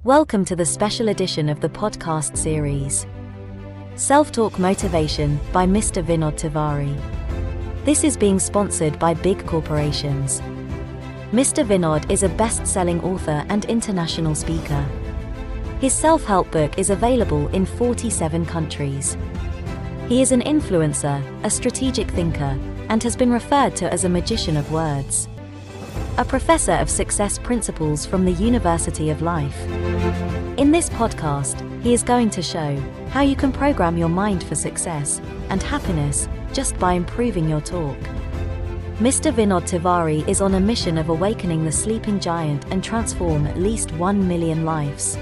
Welcome to the special edition of the podcast series, Self-Talk Motivation by Mr. Vinod Tiwari. This is being sponsored by big corporations. Mr. Vinod is a best-selling author and international speaker. His self-help book is available in 47 countries. He is an influencer, a strategic thinker, and has been referred to as a magician of words. A professor of success principles from the University of Life. In this podcast, he is going to show how you can program your mind for success and happiness just by improving your talk. Mr. Vinod Tiwari is on a mission of awakening the sleeping giant and transform at least 1 million lives.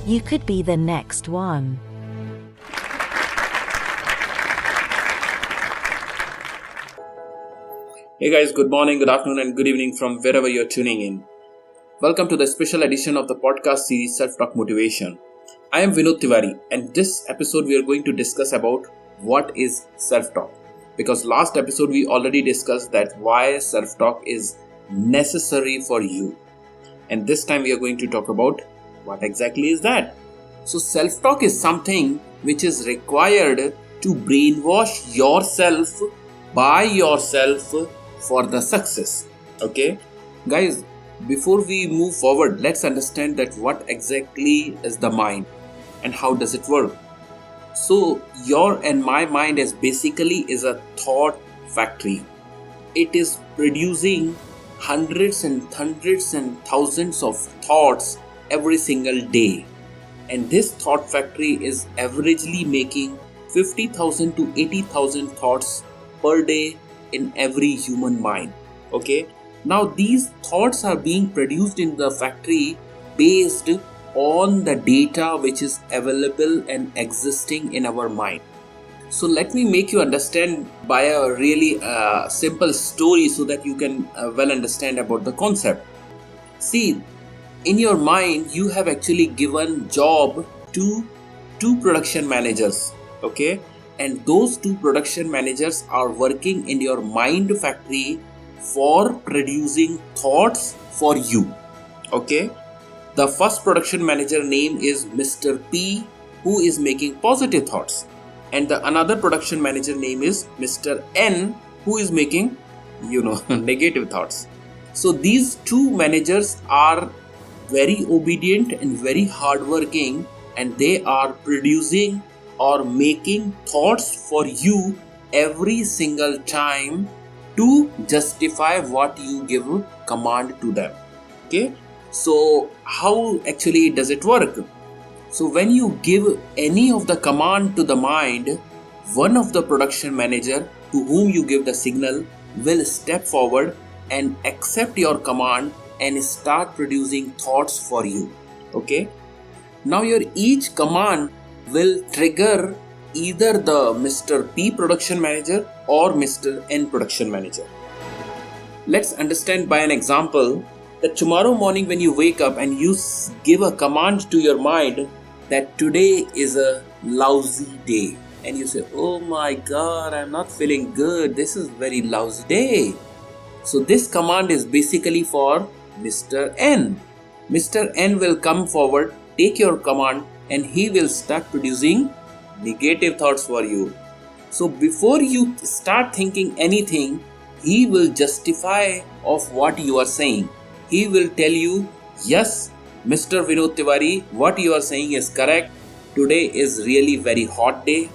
You could be the next one. Hey guys, good morning, good afternoon and good evening from wherever you're tuning in. Welcome to the special edition of the podcast series Self-Talk Motivation. I am Vinod Tiwari and this episode we are going to discuss about what is self-talk. Because last episode we already discussed that why self-talk is necessary for you. And this time we are going to talk about what exactly is that. So self-talk is something which is required to brainwash yourself by yourself for the success. Okay, guys, before we move forward, let's understand that what exactly is the mind and how does it work. So your and my mind is basically a thought factory. It is producing hundreds and thousands of thoughts every single day, and this thought factory is averagely making 50,000 to 80,000 thoughts per day in every human mind. Okay, now these thoughts are being produced in the factory based on the data which is available and existing in our mind. So let me make you understand by a really simple story so that you can well understand about the concept. See, in your mind you have actually given job to two production managers. Okay, and those two production managers are working in your mind factory for producing thoughts for you. Okay, the first production manager name is Mr. P, who is making positive thoughts, and the another production manager name is Mr. N, who is making negative thoughts. So these two managers are very obedient and very hardworking, and they are producing or making thoughts for you every single time to justify what you give command to them. Okay, so how actually does it work? So when you give any of the command to the mind, one of the production manager to whom you give the signal will step forward and accept your command and start producing thoughts for you. Okay, now your each command will trigger either the Mr. P production manager or Mr. N production manager. Let's understand by an example that tomorrow morning when you wake up and you give a command to your mind that today is a lousy day, and you say, oh my god, I'm not feeling good, this is very lousy day. So this command is basically for Mr. N. Mr. N will come forward, take your command, and he will start producing negative thoughts for you. So before you start thinking anything, he will justify of what you are saying. He will tell you, yes, Mr. Vinod Tiwari, what you are saying is correct. Today is really very hot day.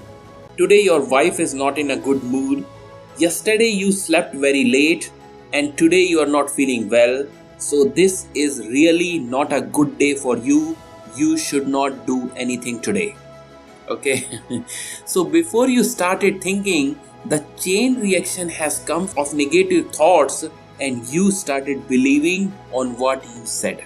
Today your wife is not in a good mood. Yesterday you slept very late and today you are not feeling well. So this is really not a good day for you. You should not do anything today. Okay, so before you started thinking, the chain reaction has come of negative thoughts and you started believing on what you said.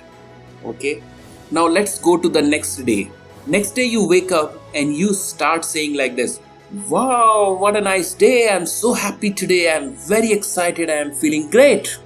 Okay, now let's go to the next day. Next day you wake up and you start saying like this, wow, what a nice day, I'm so happy today, I'm very excited, I am feeling great.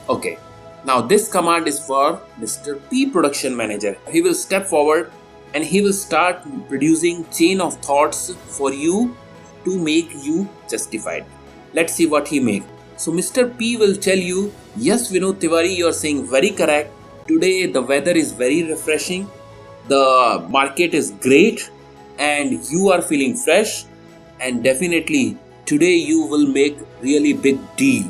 Okay, now this command is for Mr. P production manager. He will step forward and he will start producing chain of thoughts for you to make you justified. Let's see what he makes. So Mr. P will tell you, yes Vinod Tiwari, you are saying very correct. today the weather is very refreshing, the market is great, and you are feeling fresh, and definitely today you will make really big deal,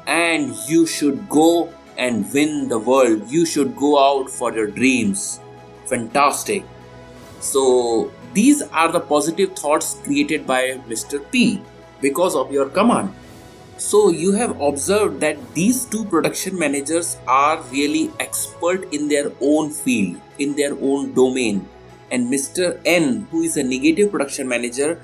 and you should go and win the world. You should go out for your dreams. Fantastic. So these are the positive thoughts created by Mr. P because of your command. So you have observed that these two production managers are really expert in their own field, in their own domain. And Mr. N, who is a negative production manager,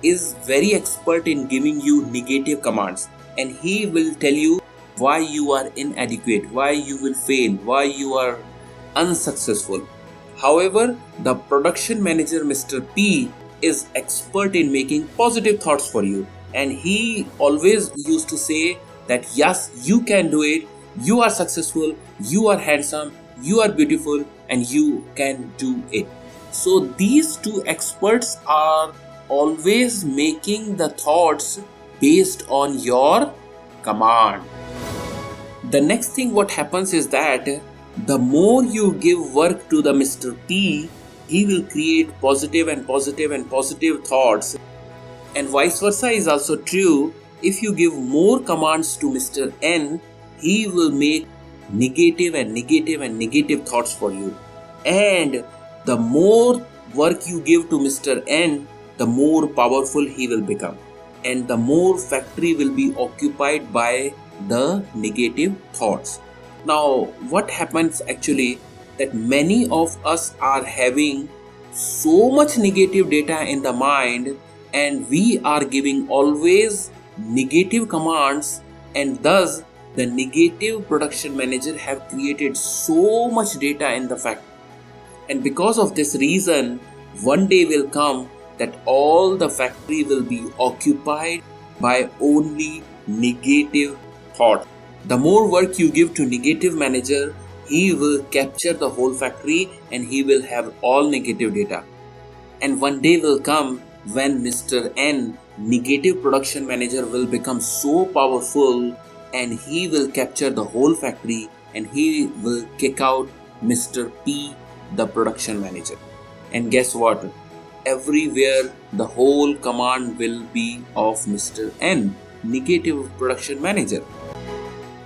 is very expert in giving you negative commands. And he will tell you why you are inadequate, why you will fail, why you are unsuccessful. However, the production manager Mr. P is expert in making positive thoughts for you, and he always used to say that yes, you can do it, you are successful, you are handsome, you are beautiful, and you can do it. So these two experts are always making the thoughts based on your command. The next thing what happens is that the more you give work to the Mr. P, he will create positive and positive and positive thoughts. And vice versa is also true. If you give more commands to Mr. N, he will make negative and negative and negative thoughts for you. And the more work you give to Mr. N, the more powerful he will become. And the more factory will be occupied by the negative thoughts. Now, what happens actually that many of us are having so much negative data in the mind, and we are giving always negative commands, and thus the negative production manager have created so much data in the factory. And because of this reason, one day will come that all the factory will be occupied by only negative thoughts. The more work you give to negative manager, he will capture the whole factory and he will have all negative data. And one day will come when Mr. N, negative production manager, will become so powerful and he will capture the whole factory and he will kick out Mr. P, the production manager. And guess what? Everywhere the whole command will be of Mr. N, negative production manager.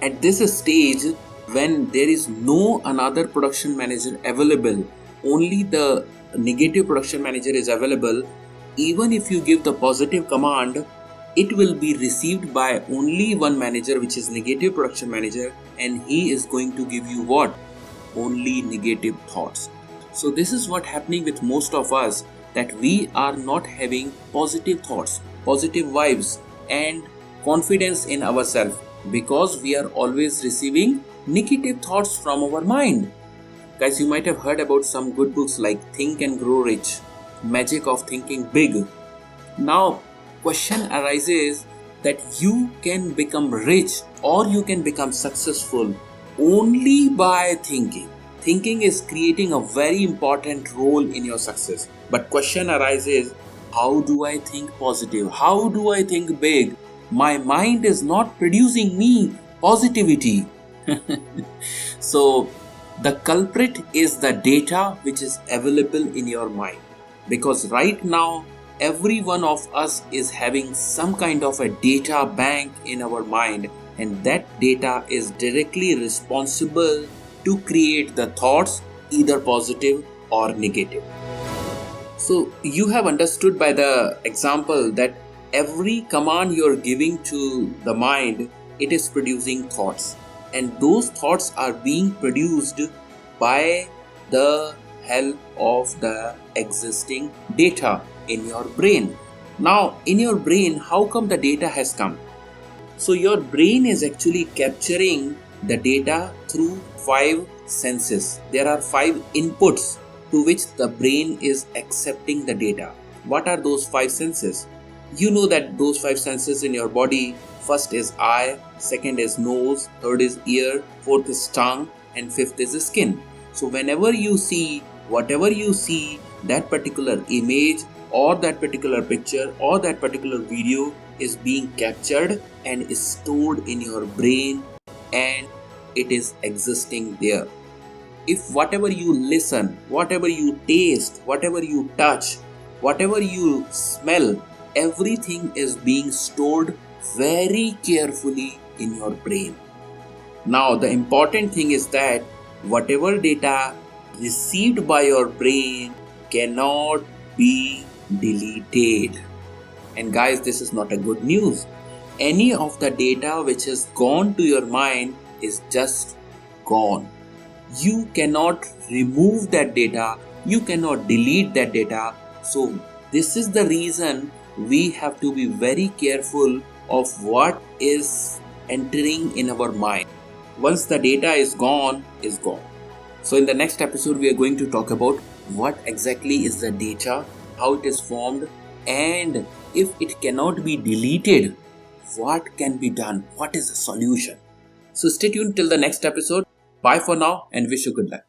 At this stage, when there is no another production manager available, only the negative production manager is available, even if you give the positive command, it will be received by only one manager, which is negative production manager, and he is going to give you what? Only negative thoughts. So this is what happening with most of us, that we are not having positive thoughts, positive vibes and confidence in ourselves, because we are always receiving negative thoughts from our mind. Guys, you might have heard about some good books like Think and Grow Rich, Magic of Thinking Big. Now, question arises that you can become rich or you can become successful only by thinking. Thinking is creating a very important role in your success. But question arises, how do I think positive? How do I think big? My mind is not producing me positivity. So the culprit is the data which is available in your mind, because right now every one of us is having some kind of a data bank in our mind, and that data is directly responsible to create the thoughts, either positive or negative. So you have understood by the example that every command you're giving to the mind, it is producing thoughts, and those thoughts are being produced by the help of the existing data in your brain. Now, in your brain, how come the data has come? So your brain is actually capturing the data through 5 senses. There are 5 inputs to which the brain is accepting the data. What are those 5 senses? You know that those 5 senses in your body, first is eye, second is nose, third is ear, fourth is tongue, and fifth is skin. So whenever you see, whatever you see, that particular image or that particular picture or that particular video is being captured and is stored in your brain, and it is existing there. if whatever you listen, whatever you taste, whatever you touch, whatever you smell, everything is being stored very carefully in your brain. Now, the important thing is that whatever data received by your brain cannot be deleted. And guys, this is not a good news. Any of the data which has gone to your mind is just gone. You cannot remove that data, you cannot delete that data. So, this is the reason we have to be very careful of what is entering in our mind. Once the data is gone, is gone. So in the next episode, we are going to talk about what exactly is the data, how it is formed, and if it cannot be deleted, what can be done? What is the solution? So stay tuned till the next episode. Bye for now and wish you good luck.